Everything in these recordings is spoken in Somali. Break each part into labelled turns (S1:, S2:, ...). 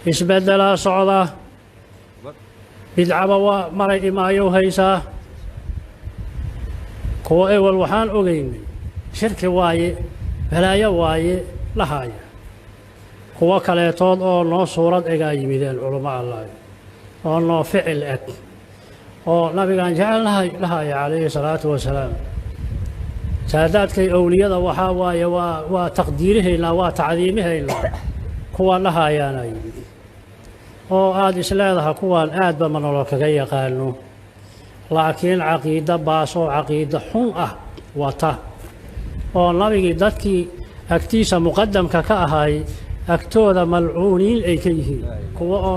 S1: isbedelaa socda bidcaba waa maray imaayow haysaa kuwa ewel waxaan ogaynay shirki waaye balaayo waaye lahaaya kuwa kaleetood oo noo suurad egaa yimideen culummo allah oo noo ficil eg oo nabigaan jecelnahay lahaaya calayhi salaatu wasalaam saadaadkay owliyada waxaa waaye waa taqdiirihaynaa waa tacdiimihaynaa kuwa lahaayaana yimid oo aad isleedaha kuwaan aadba ma nolol kaga yaqaano laakiin caqiida baas oo caqiida xun ah wata oo nabigii dadkii agtiisa muqadamka ka ahay agtooda malcuuniin ay ka yihiin kuwa oo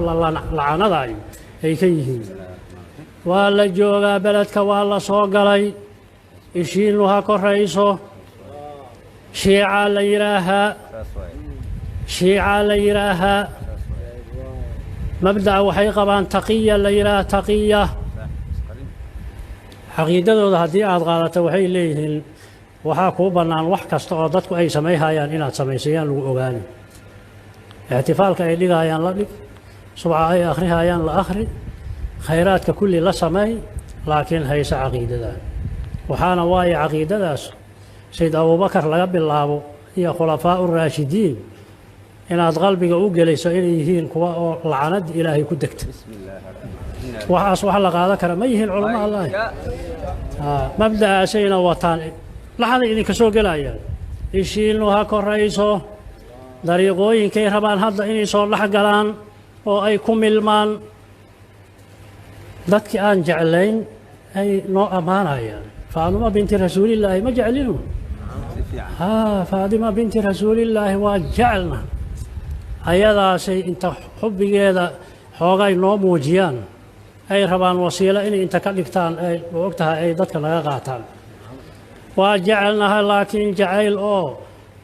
S1: lacanadayo ay ka yihiin waa la joogaa beledka waa la soo galay ishiinu ha korayso shiicaa la yidhaahaa mabda'a waxay qabaan taqiya la yidhaaha taqiya caqiidadooda haddii aad qaadato waxay leeyihiin waxaa kuu bannaan wax kasta oo dadku ay samayhayaan inaad samaysayaan lagu ogaani ixtifaalka ay dhigayaan la dhig subca ay akhrihayaan la akhri khayraadka kulli la sameey laakiin hayse caqiidada waxaana waaye caqiidadaas sayd abubakar laga bilaabo iyo khulafaa'u raashidiin inaad qalbiga u gelayso inay yihiin kuwa oo lacanada ilaahay ku degta waxaas wax la qaadan kara ma yihiin culamo allah mabda'aasayna wataan laxada idinka soo gelayaan ishiinu ha korayso dariiqooyinkay rabaan hadda inay soo dhex galaan oo ay ku milmaan dadkii aan jeclayn ay noo ammaanayaan faadima binti rasuulillaahi ma jeclinu faadima binti rasuulillaahi waa jecelna ayadaasay inta xubbigeeda xoogay noo muujiyaan ay rabaan wasiilo inay inta ka dhigtaan ay ogtahay ay dadka naga qaataan waa jecelnaha laakiin jacayl oo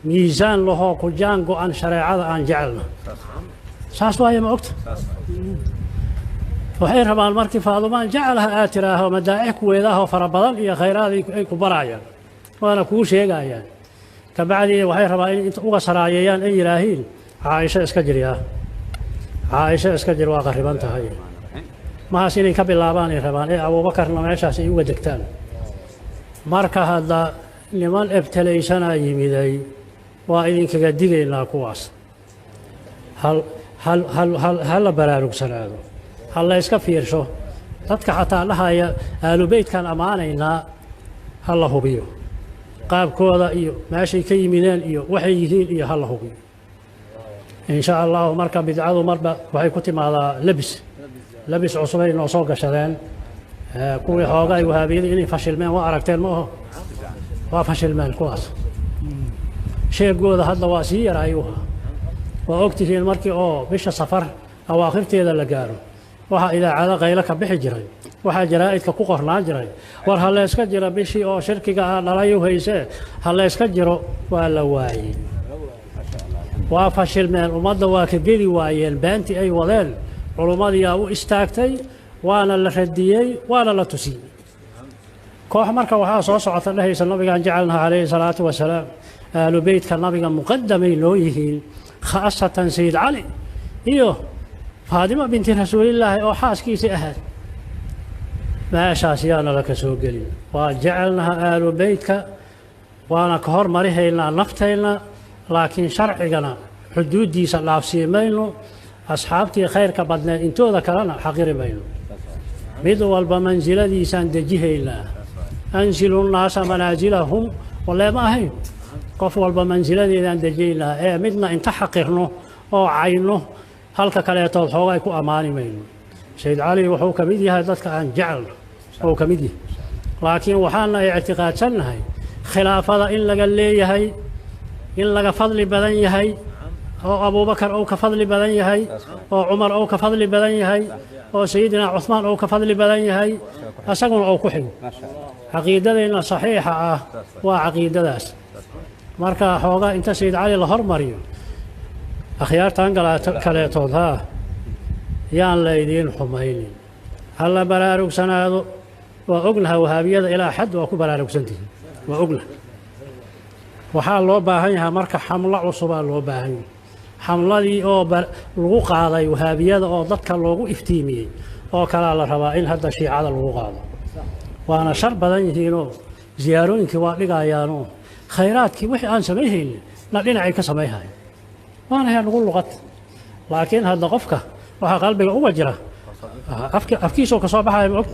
S1: miisaan lahoo ku jaan go-an shareecada aan jecelna saas waaye ma ogta waxay rabaan markii faadumaan jecelaha aad tiraaho madaa'ix kuweedaahoo fara badan iyo khayraad ay ku barayaan waana kuu sheegayaan kabacdii waxay rabaan in inta uga saraayeeyaan ay yidhaahiin caaisho iska jiryaa caaisho iska jir waa qarriban tahay mahaas inay ka bilaabaan ay rabaan ee abuubakarna meeshaas ay uga degtaan marka hadda niman ebtelaysanaa yimiday waa idinkaga digaynaa kuwaas ha la baraarugsanaado ha la yska fiirsho dadka xataa dhahaya aalubeydkaan ammaanaynaa ha la hubiyo qaabkooda iyo meeshay ka yimideen iyo waxay yihiin iyo ha la hubiyo in sha allahu marka bidcadu marba waxay ku timaadaa labis cusubay noo soo gashadeen kuwii xoogaay wahaabiyadii inay fashilmeen waa aragteen ma aho waa fashilmeen kuwaas sheegooda hadda waa sii yaraayuha waa ogtihiin markii oo bisha safar awaakhirteeda la gaaro waxaa idaacado qaylo ka bixi jiray waxaa jaraa'idka ku qornaan jiray war ha layska jiro bishii oo shirkiga ah dhalayu haysee ha layska jiro waa la waayey waa fashilmeen ummadda waa ka geli waayeen beentii ay wadeen culummadiyaa u istaagtay waana la radiyey waana la tusiyey koox marka waxaa soo socota dhehaysa nabigaan jecelnaha calayhi salaatu wasalaam aalu beytka nabiga muqadamay noo yihiin khaasatan sayid cali iyo faadima binti rasuulillaahi oo xaaskiisii ahayd meeshaas yaana laka soo gelin waa jecelnaha aalu beytka waana ka hormarihaynaa naftayna laakiin sharcigana xuduuddiisa dhaafsii mayno asxaabtii khayrka badneed intooda kalena xaqiri mayno mid walba mansiladiisaan dejihaynaa anzilu nnaasa manaasilahum walee ma ahayn qof walba mansiladeedaan dejihaynaa ee midna inta xaqirno oo cayno halka kaleetood xoogay ku ammaani mayno sayid cali wuxuu ka mid yahay dadka aan jecelno ou ka mid yahay laakiin waxaana ictiqaadsannahay khilaafada in laga leeyahay in laga fadli badan yahay oo abubakar ou ka fadli badan yahay oo cumar ou ka fadli badan yahay oo sayidina cuhmaan ou ka fadli badan yahay isaguna ou ku xigo caqiidadeenna saxiixa ah waa caqiidadaas marka xoogaa inta sayid cali la hormariyo akhyaartan kaleetood yaan laydiin xumaynin ha la baraarugsanaado waa ognaha wahaabiyada ilaa xad waa ku baraarugsantihiin waa ognaha waxaa loo baahan yahaa marka xamlo cusubaa loo baahan yahay xamladii oo lagu qaaday wahaabiyada oo dadka loogu iftiimiyey oo kala la rabaa in hadda shiicada lagu qaado waana shar badan yihiinoo ziyaarooyinkii waa dhigayaanoo khayraadkii wixii aan samayhayn la dhinacay ka samayhayn waana yaa nagu luqad laakiin hadda qofka waxaa qalbiga uga jira afkiisoo ka soo baxaya ma og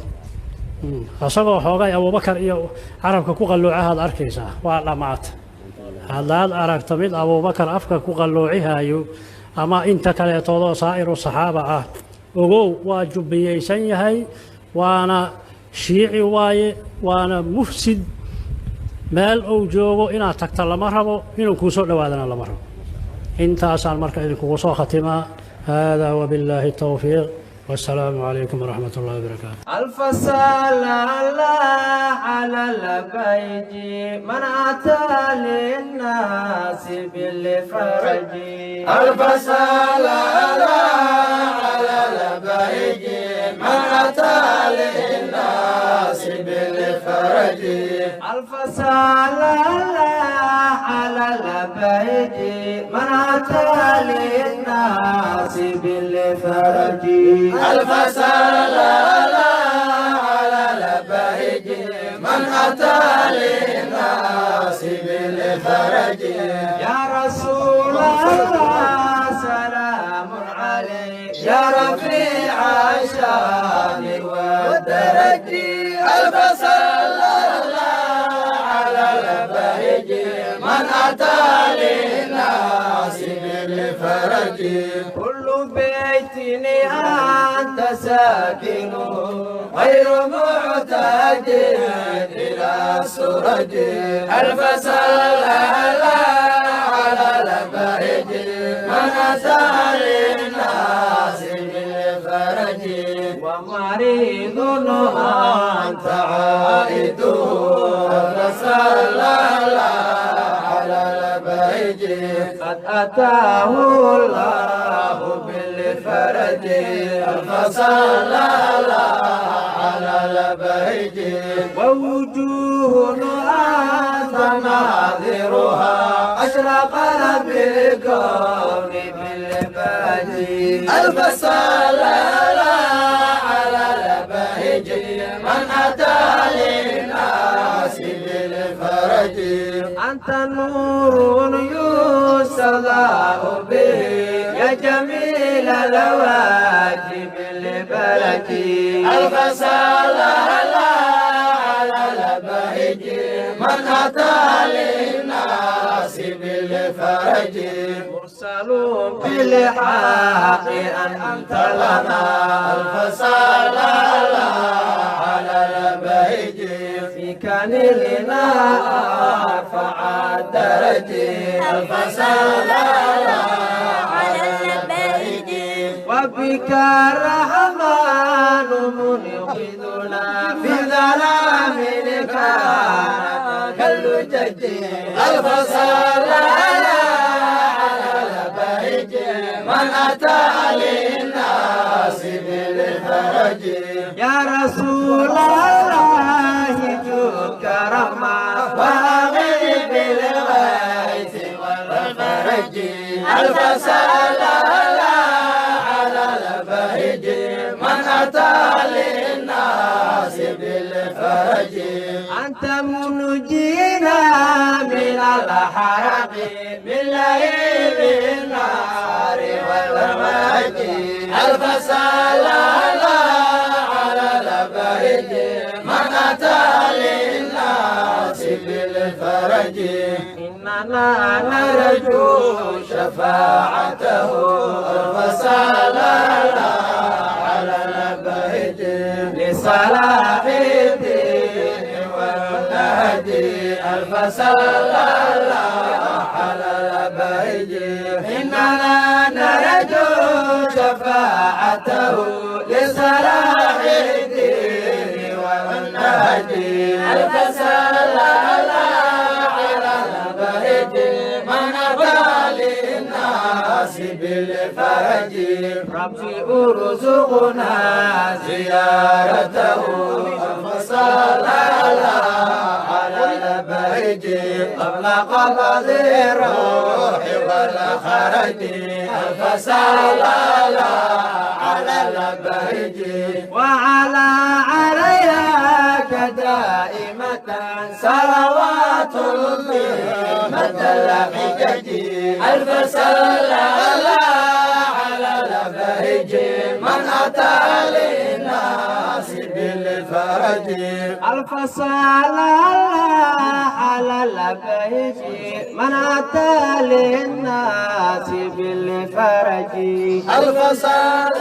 S1: asagoo xoogay abubakar iyo carabka ku qalloocahaad arkaysaa waa dhammaata haddaad aragto mid abubakar afka ku qalloocihayo ama inta kaleetoodoo saa'iru saxaaba ah ogow waa jubbiyaysan yahay waana shiici waaye waana mufsid meel uu joogo inaad tagta lama rabo inuu kuu soo dhowaadana lama rabo intaasaan marka idinkugu soo khatimaa hada wabilaahi towfiiq والسلام عليكم ورحمة الله وبركاته.
S2: ألف الله على البيج من أتى للناس بالفرج. ألف الله على البيج من أتى للناس بالفرج. ألف الله على البيج من أتى للناس بالفرج. ألف سلام على البهج من أتى للناس بالفرج. يا رسول الله سلام عليك يا رفيع الشان والدرج. ألف سلام على البهج من أتى للناس بالفرج. كل بيت أنت ساكنه غير معتاد إلى سرج. ألف سلام على البهج من أتى للناس بالفرج. ومريض أنت عائده ألف سلام على البهج قد أتاه الله بالفرج. ألف سلام على البهج ووجوه أنت ناظرها أشرق بالكون بالبهج. ألف سلام على البهج من أتى للناس بالفرج. أنت نور يستضاء به يا جميل الواجب البلد. ألف سلام على البهج من أتى للناس بالفرج. مرسل بالحق أنت لنا. ألف سلام على البهج فيك نلنا أرفع الدرج. ألف سلام وبك الرحمن منقذنا في ظلام كان كاللجج. ألف سلام على البهج من أتى للناس بالفرج. يا رسول الله جودك رحمة وأغث بالغيث والفرج. ألف سلام على البهج من أتى للناس بالفرج. أنت منجينا من الحرق من لهيب النار والموج. ألف سلام على البهج من أتى للناس بالفرج. إننا نرجو شفاعته. ألف سلام على البهج لصلاح الدين والنهج. ألف سلام على البهج إننا نرجو شفاعته لصلاح الدين والنهج. ألف سلام على البهج من أتى للناس بالفرج. ربي ارزقنا زيارته. ألف سلام على لبهج قبل قبض الروح والخرج ألف صلاة على لبهج وعلى عليك دائمة صلوات الله مدى الحجج ألف صلاة على لبهج من أتى للناس بالفرج ألف صلاة على لبهج من أتى للناس بالفرج ألف صلاة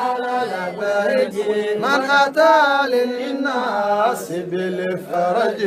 S2: على لبهج من أتى للناس بالفرج